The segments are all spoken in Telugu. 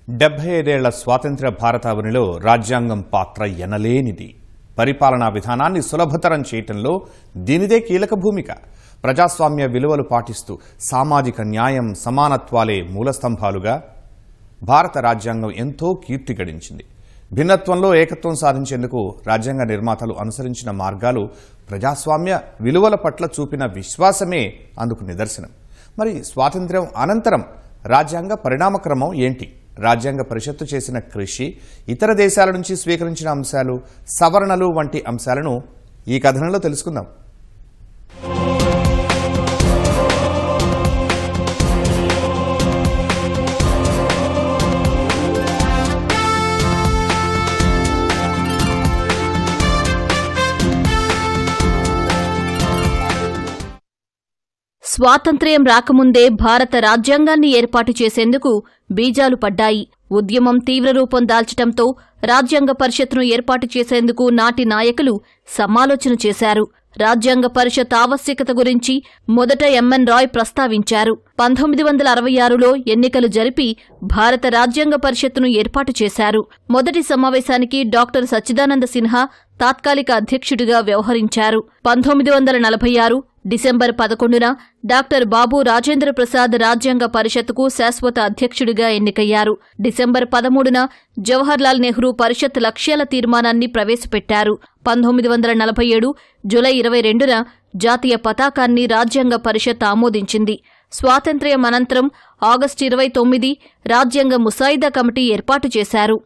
75 స్వాతంత్ర్య భారతావనిలో రాజ్యాంగం పాత్ర ఎనలేనిది. పరిపాలనా విధానాన్ని సులభతరం చేయటంలో దీనిదే కీలక భూమిక. ప్రజాస్వామ్య విలువలు పాటిస్తూ సామాజిక న్యాయం, సమానత్వాలే మూలస్తంభాలుగా భారత రాజ్యాంగం ఎంతో కీర్తి గడించింది. భిన్నత్వంలో ఏకత్వం సాధించేందుకు రాజ్యాంగ నిర్మాతలు అనుసరించిన మార్గాలు ప్రజాస్వామ్య విలువల పట్ల చూపిన విశ్వాసమే అందుకు నిదర్శనం. మరి స్వాతంత్ర్యం అనంతరం రాజ్యాంగ పరిణామక్రమం ఏంటి? రాజ్యాంగ పరిషత్తు చేసిన కృషి, ఇతర దేశాల నుంచి స్వీకరించిన అంశాలు, సవరణలు వంటి అంశాలను ఈ కథనంలో తెలుసుకుందాం. స్వాతంత్ర్యం రాకముందే భారత రాజ్యాంగాన్ని ఏర్పాటు చేసేందుకు బీజాలు పడ్డాయి. ఉద్యమం తీవ్రరూపం దాల్చటంతో రాజ్యాంగ పరిషత్తును ఏర్పాటు చేసేందుకు నాటి నాయకులు సమాలోచన చేశారు. రాజ్యాంగ పరిషత్ ఆవశ్యకత గురించి మొదట ఎంఎన్ రాయ్ ప్రస్తావించారు. 1966లో ఎన్నికలు జరిపి భారత రాజ్యాంగ పరిషత్తును ఏర్పాటు చేశారు. మొదటి సమావేశానికి డాక్టర్ సచ్చిదానంద సిన్హా తాత్కాలిక అధ్యక్షుడిగా వ్యవహరించారు. 1946 డిసెంబర్ 11న డాక్టర్ బాబు రాజేంద్ర ప్రసాద్ రాజ్యాంగ పరిషత్తుకు శాశ్వత అధ్యక్షుడిగా ఎన్నికయ్యారు. డిసెంబర్ 13న జవహర్లాల్ నెహ్రూ పరిషత్ లక్ష్యాల తీర్మానాన్ని ప్రవేశపెట్టారు. 1947 జూలై 22న జాతీయ పతాకాన్ని రాజ్యాంగ పరిషత్ ఆమోదించింది. స్వాతంత్ర్యం అనంతరం ఆగస్టు 29 రాజ్యాంగ ముసాయిదా కమిటీ ఏర్పాటు చేశారు.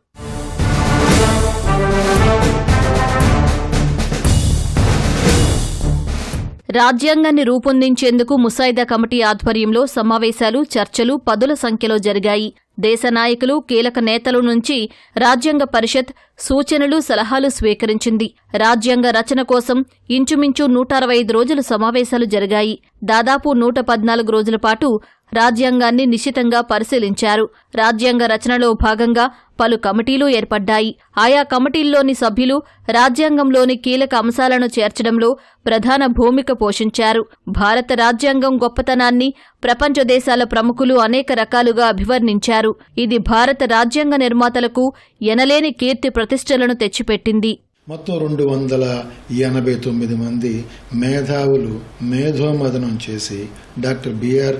రాజ్యాంగాన్ని రూపొందించేందుకు ముసాయిదా కమిటీ ఆధ్వర్యంలో సమావేశాలు, చర్చలు పదుల సంఖ్యలో జరిగాయి. దేశ నాయకులు, కీలక నేతల నుంచి రాజ్యాంగ పరిషత్ సూచనలు, సలహాలు స్వీకరించింది. రాజ్యాంగ రచన కోసం ఇంచుమించు 165 రోజులు సమావేశాలు జరిగాయి. దాదాపు 114 రోజుల పాటు రాజ్యాంగాన్ని నిశితంగా పరిశీలించారు. రాజ్యాంగ రచనలో భాగంగా పలు కమిటీలు ఏర్పడ్డాయి. ఆయా కమిటీల్లోని సభ్యులు రాజ్యాంగంలోని కీలక అంశాలను చేర్చడంలో ప్రధాన భూమిక పోషించారు. భారత రాజ్యాంగం గొప్పతనాన్ని ప్రపంచ దేశాల ప్రముఖులు అనేక రకాలుగా అభివర్ణించారు. ఇది భారత రాజ్యాంగ నిర్మాతలకు ఎనలేని కీర్తి ప్రతిష్టలను తెచ్చిపెట్టింది. మొత్తం 289 మంది మేధావులు మేధోమథనం చేసి డాక్టర్ బిఆర్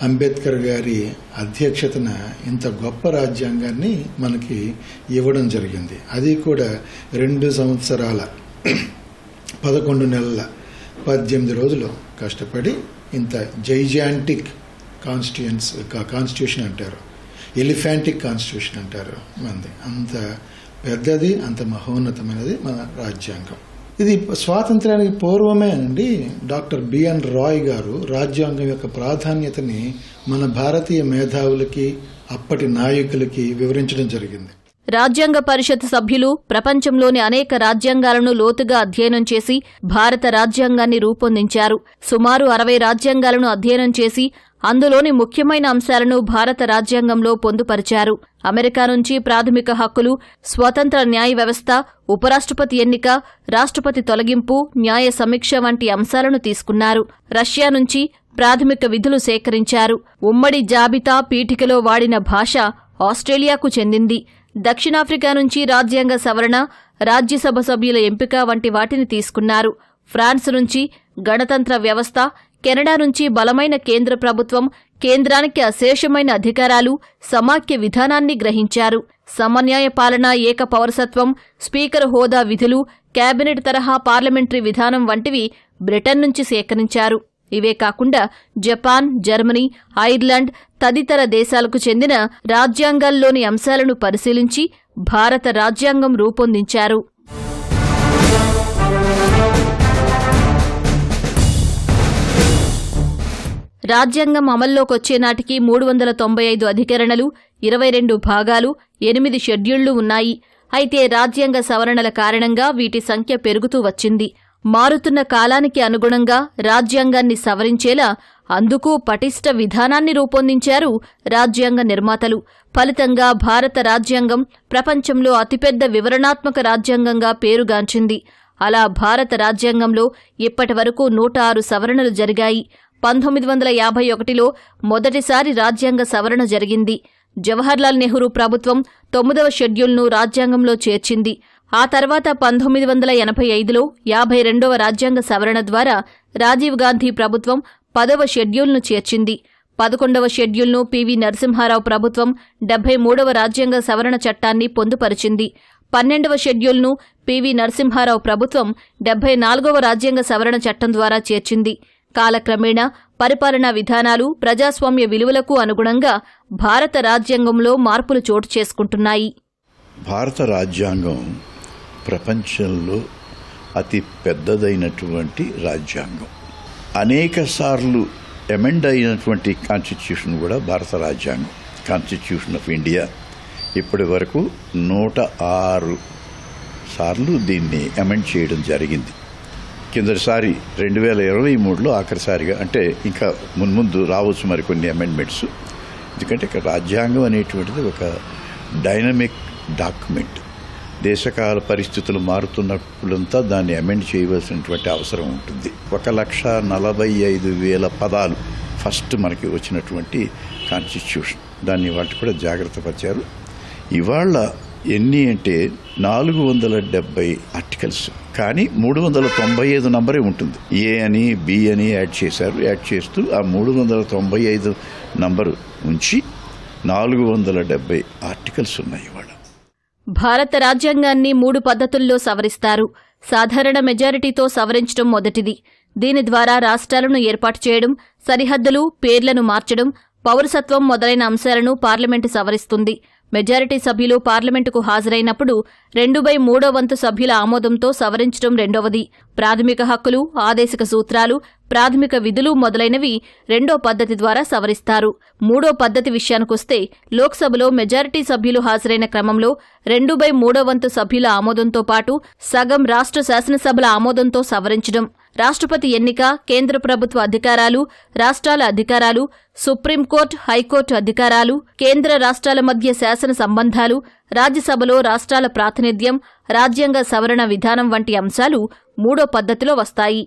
అంబేద్కర్ గారి అధ్యక్షతన ఇంత గొప్ప రాజ్యాంగాన్ని మనకి ఇవ్వడం జరిగింది. అది కూడా 2 సంవత్సరాల 11 నెలల 18 రోజులు కష్టపడి ఇంత జైజాంటిక్ కాన్స్టిట్యూషన్ అంటారు, ఎలిఫాంటిక్ కాన్స్టిట్యూషన్ అంటారు మనది. అంత పెద్దది, అంత మహోన్నతమైనది మన రాజ్యాంగం. ఇది స్వాతంత్ర్యానికి పూర్వమే అండి డాక్టర్ బిఎన్ రాయ్ గారు రాజ్యాంగం యొక్క ప్రాధాన్యతని మన భారతీయ మేధావులకి, అప్పటి నాయకులకి వివరించడం జరిగింది. రాజ్యాంగ పరిషత్ సభ్యులు ప్రపంచంలోని అనేక రాజ్యాంగాలను లోతుగా అధ్యయనం చేసి భారత రాజ్యాంగాన్ని రూపొందించారు. సుమారు 60 రాజ్యాంగాలను అధ్యయనం చేసి అందులోని ముఖ్యమైన అంశాలను భారత రాజ్యాంగంలో పొందుపరిచారు. అమెరికా నుంచి ప్రాథమిక హక్కులు, స్వతంత్ర న్యాయ వ్యవస్థ, ఉపరాష్ట్రపతి ఎన్నిక, రాష్ట్రపతి తొలగింపు, న్యాయ సమీక్ష వంటి అంశాలను తీసుకున్నారు. రష్యా నుంచి ప్రాథమిక విధులు సేకరించారు. ఉమ్మడి జాబితా పీఠికలో వాడిన భాష ఆస్ట్రేలియాకు చెందింది. దక్షిణాఫ్రికా నుంచి రాజ్యాంగ సవరణ, రాజ్యసభ సభ్యుల ఎంపిక వంటి వాటిని తీసుకున్నారు. ఫ్రాన్స్ నుంచి గణతంత్ర వ్యవస్థ, కెనడా నుంచి బలమైన కేంద్ర ప్రభుత్వం, కేంద్రానికి అశేషమైన అధికారాలు, సమాఖ్య విధానాన్ని గ్రహించారు. సమన్యాయ పాలన, ఏక పౌరసత్వం, స్పీకర్ హోదా విధులు, కేబినెట్ తరహా పార్లమెంటరీ విధానం వంటివి బ్రిటన్ నుంచి సేకరించారు. ఇవే కాకుండా జపాన్, జర్మనీ, ఐర్లాండ్ తదితర దేశాలకు చెందిన రాజ్యాంగాల్లోని అంశాలను పరిశీలించి భారత రాజ్యాంగం రూపొందించారు. రాజ్యాంగం అమల్లోకొచ్చే నాటికి 395 అధికరణలు, 22 భాగాలు, 8 షెడ్యూళ్లు ఉన్నాయి. అయితే రాజ్యాంగ సవరణల కారణంగా వీటి సంఖ్య పెరుగుతూ వచ్చింది. మారుతున్న కాలానికి అనుగుణంగా రాజ్యాంగాన్ని సవరించేలా అందుకు పటిష్ట విధానాన్ని రూపొందించారు రాజ్యాంగ నిర్మాతలు. ఫలితంగా భారత రాజ్యాంగం ప్రపంచంలో అతిపెద్ద వివరణాత్మక రాజ్యాంగంగా పేరుగాంచింది. అలా భారత రాజ్యాంగంలో ఇప్పటివరకు 106 సవరణలు జరిగాయి. 1951లో మొదటిసారి రాజ్యాంగ సవరణ జరిగింది. జవహర్లాల్ నెహ్రూ ప్రభుత్వం 9వ షెడ్యూల్ను రాజ్యాంగంలో చేర్చింది. ఆ తర్వాత 1985లో 52వ రాజ్యాంగ సవరణ ద్వారా రాజీవ్ గాంధీ ప్రభుత్వం 10వ షెడ్యూల్ను చేర్చింది. 11వ షెడ్యూల్ను పివి నరసింహారావు ప్రభుత్వం 73వ రాజ్యాంగ సవరణ చట్టాన్ని పొందుపరిచింది. 12వ షెడ్యూల్ను పివి నరసింహారావు ప్రభుత్వం 74వ రాజ్యాంగ సవరణ చట్టం ద్వారా చేర్చింది. కాలక్రమేణా పరిపాలనా విధానాలు, ప్రజాస్వామ్య విలువలకు అనుగుణంగా భారత రాజ్యాంగంలో మార్పులు చోటు చేసుకుంటున్నాయి. భారత రాజ్యాంగం ప్రపంచంలో అతి పెద్దదైనటువంటి రాజ్యాంగం. అనేక సార్లు అమెండ్ అయినటువంటి కాన్స్టిట్యూషన్ కూడా భారత రాజ్యాంగం. కాన్స్టిట్యూషన్ ఆఫ్ ఇండియా ఇప్పటి వరకు 106 సార్లు దీన్ని అమెండ్ చేయడం జరిగింది. కిందటిసారి 2023లో ఆఖరిసారిగా, అంటే ఇంకా మున్ముందు రావచ్చు మరికొన్ని అమెండ్మెంట్స్. ఎందుకంటే ఇక్కడ రాజ్యాంగం అనేటువంటిది ఒక డైనమిక్ డాక్యుమెంట్. దేశకాల పరిస్థితులు మారుతున్నప్పుడంతా దాన్ని అమెండ్ చేయవలసినటువంటి అవసరం ఉంటుంది. 1,45,000 పదాలు ఫస్ట్ మనకి వచ్చినటువంటి కాన్స్టిట్యూషన్. దాన్ని వాటి కూడా జాగ్రత్త పరిచారు. ఇవాళ ఎన్ని అంటే 470 ఆర్టికల్స్, కానీ 395 నంబరే ఉంటుంది. ఏ అని బి అని యాడ్ చేశారు. యాడ్ చేస్తూ ఆ 395 నంబరు ఉంచి 470 ఆర్టికల్స్ ఉన్నాయి ఇవాళ. భారత రాజ్యాంగాన్ని 3 పద్ధతుల్లో సవరిస్తారు. సాధారణ మెజారిటీతో సవరించడం మొదటిది. దీని ద్వారా రాష్ట్రాలను ఏర్పాటు చేయడం, సరిహద్దులు, పేర్లను మార్చడం, పౌరసత్వం మొదలైన అంశాలను పార్లమెంటు సవరిస్తుంది. మెజారిటీ సభ్యులు పార్లమెంటుకు హాజరైనప్పుడు 2/3 వంతు సభ్యుల ఆమోదంతో సవరించడం రెండవది. ప్రాథమిక హక్కులు, ఆదేశిక సూత్రాలు, ప్రాథమిక విధులు మొదలైనవి రెండో పద్ధతి ద్వారా సవరిస్తారు. మూడో పద్ధతి విషయానికొస్తే లోక్సభలో మెజారిటీ సభ్యులు హాజరైన క్రమంలో 2/3 వంతు సభ్యుల ఆమోదంతో పాటు సగం రాష్ట్ర శాసనసభల ఆమోదంతో సవరించడం. రాష్ట్రపతి ఎన్నిక, కేంద్ర ప్రభుత్వ అధికారాలు, రాష్ట్రాల అధికారాలు, సుప్రీంకోర్టు, హైకోర్టు అధికారాలు, కేంద్ర రాష్ట్రాల మధ్య శాసన సంబంధాలు, రాజ్యసభలో రాష్ట్రాల ప్రాతినిధ్యం, రాజ్యాంగ సవరణ విధానం వంటి అంశాలు మూడో పద్ధతిలో వస్తాయి.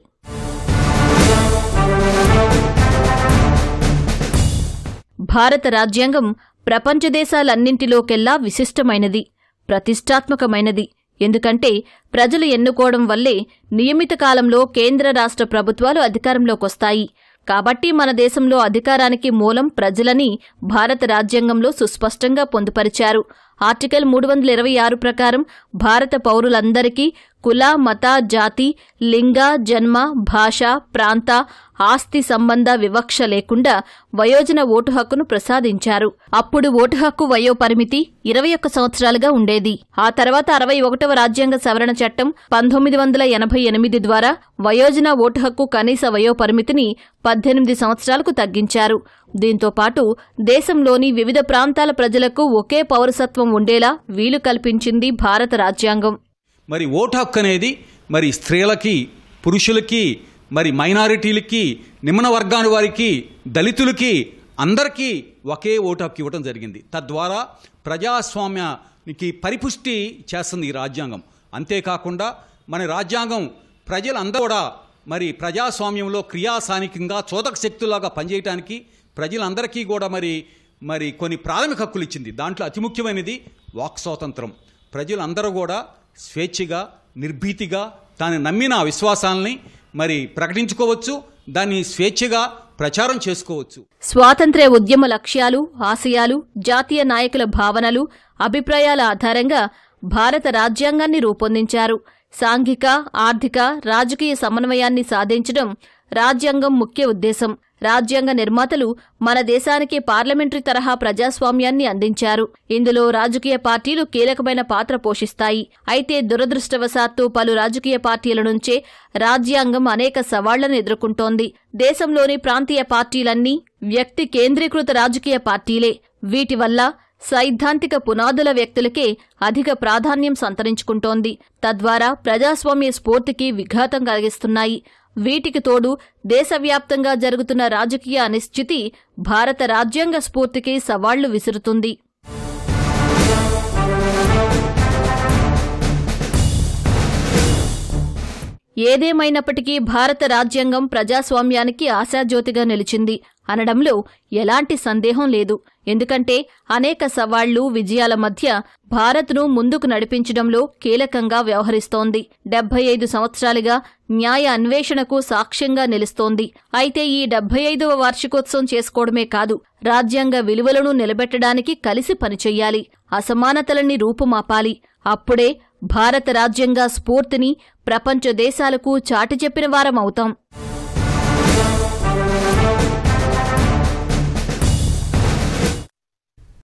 భారత రాజ్యాంగం ప్రపంచ దేశాలన్నింటిలోకెల్లా విశిష్టమైనది, ప్రతిష్టాత్మకమైనది. ఎందుకంటే ప్రజలు ఎన్నుకోవడం వల్లే నియమిత కాలంలో కేంద్ర రాష్ట్ర ప్రభుత్వాలు అధికారంలోకొస్తాయి. కాబట్టి మన దేశంలో అధికారానికి మూలం ప్రజలని భారత రాజ్యాంగంలో సుస్పష్టంగా పొందుపరిచారు. ఆర్టికల్ 326 ప్రకారం భారత పౌరులందరికీ కుల, మత, జాతి, లింగ, జన్మ, భాష, ప్రాంత, ఆస్తి సంబంధ వివక్ష లేకుండా వయోజన ఓటు హక్కును ప్రసాదించారు. అప్పుడు ఓటు హక్కు వయో పరిమితి 21 సంవత్సరాలుగా ఉండేది. ఆ తర్వాత 61వ రాజ్యాంగ సవరణ చట్టం 1988 ద్వారా వయోజన ఓటు హక్కు కనీస వయో పరిమితిని 18 సంవత్సరాలకు తగ్గించారు. దీంతో పాటు దేశంలోని వివిధ ప్రాంతాల ప్రజలకు ఒకే పౌరసత్వం ఉండేలా వీలు కల్పించింది భారత రాజ్యాంగం. మరి ఓటు హక్కు అనేది మరి స్త్రీలకి, పురుషులకి, మరి మైనారిటీలకి, నిమ్న వర్గాల వారికి, దళితులకి అందరికీ ఒకే ఓటు హక్కు ఇవ్వడం జరిగింది. తద్వారా ప్రజాస్వామ్యానికి పరిపుష్టి చేస్తుంది ఈ రాజ్యాంగం. అంతేకాకుండా మన రాజ్యాంగం ప్రజలందరూ కూడా మరి ప్రజాస్వామ్యంలో క్రియాశానికంగా చోదక శక్తులాగా పనిచేయడానికి ప్రజలందరికీ కూడా మరి కొన్ని ప్రాథమిక హక్కులు ఇచ్చింది. దాంట్లో అతి ముఖ్యమైనది వాక్ స్వాతంత్రం. ప్రజలందరూ కూడా స్వేచ్ఛగా, నిర్భీతిగా తాను నమ్మిన విశ్వాసాలని మరి ప్రకటించుకోవచ్చు, దాన్ని స్వేచ్ఛగా ప్రచారం చేసుకోవచ్చు. స్వాతంత్ర్య ఉద్యమ లక్ష్యాలు, ఆశయాలు, జాతీయ నాయకుల భావనలు, అభిప్రాయాల ఆధారంగా భారత రాజ్యాంగాన్ని రూపొందించారు. సాంఘిక, ఆర్థిక, రాజకీయ సమన్వయాన్ని సాధించడం రాజ్యాంగం ముఖ్య ఉద్దేశం. రాజ్యాంగ నిర్మాతలు మన దేశానికి పార్లమెంటరీ తరహా ప్రజాస్వామ్యాన్ని అందించారు. ఇందులో రాజకీయ పార్టీలు కీలకమైన పాత్ర పోషిస్తాయి. అయితే దురదృష్టవశాత్తు పలు రాజకీయ పార్టీల నుంచే రాజ్యాంగం అనేక సవాళ్లను ఎదుర్కొంటోంది. దేశంలోని ప్రాంతీయ పార్టీలన్నీ వ్యక్తి కేంద్రీకృత రాజకీయ పార్టీలే. వీటి వల్ల సైద్ధాంతిక పునాదుల వ్యక్తులకే అధిక ప్రాధాన్యం సంతరించుకుంటోంది. తద్వారా ప్రజాస్వామ్య స్ఫూర్తికి విఘాతం కలిగిస్తున్నాయి. వీటికి తోడు దేశవ్యాప్తంగా జరుగుతున్న రాజకీయ అనిశ్చితి భారత రాజ్యాంగ స్ఫూర్తికి సవాళ్లు విసురుతుంది. ఏదేమైనప్పటికీ భారత రాజ్యాంగం ప్రజాస్వామ్యానికి ఆశాజ్యోతిగా నిలిచింది. అనడంలో ఎలాంటి సందేహం లేదు. ఎందుకంటే అనేక సవాళ్లు, విజయాల మధ్య భారత్ను ముందుకు నడిపించడంలో కీలకంగా వ్యవహరిస్తోంది. 75 సంవత్సరాలుగా న్యాయ అన్వేషణకు సాక్ష్యంగా నిలుస్తోంది. అయితే ఈ 75వ వార్షికోత్సవం చేసుకోవడమే కాదు, రాజ్యాంగ విలువలను నిలబెట్టడానికి కలిసి పనిచెయ్యాలి. అసమానతలని రూపుమాపాలి. అప్పుడే భారత రాజ్యాంగ స్ఫూర్తిని ప్రపంచ దేశాలకు చాటి చెప్పిన వారమవుతాం.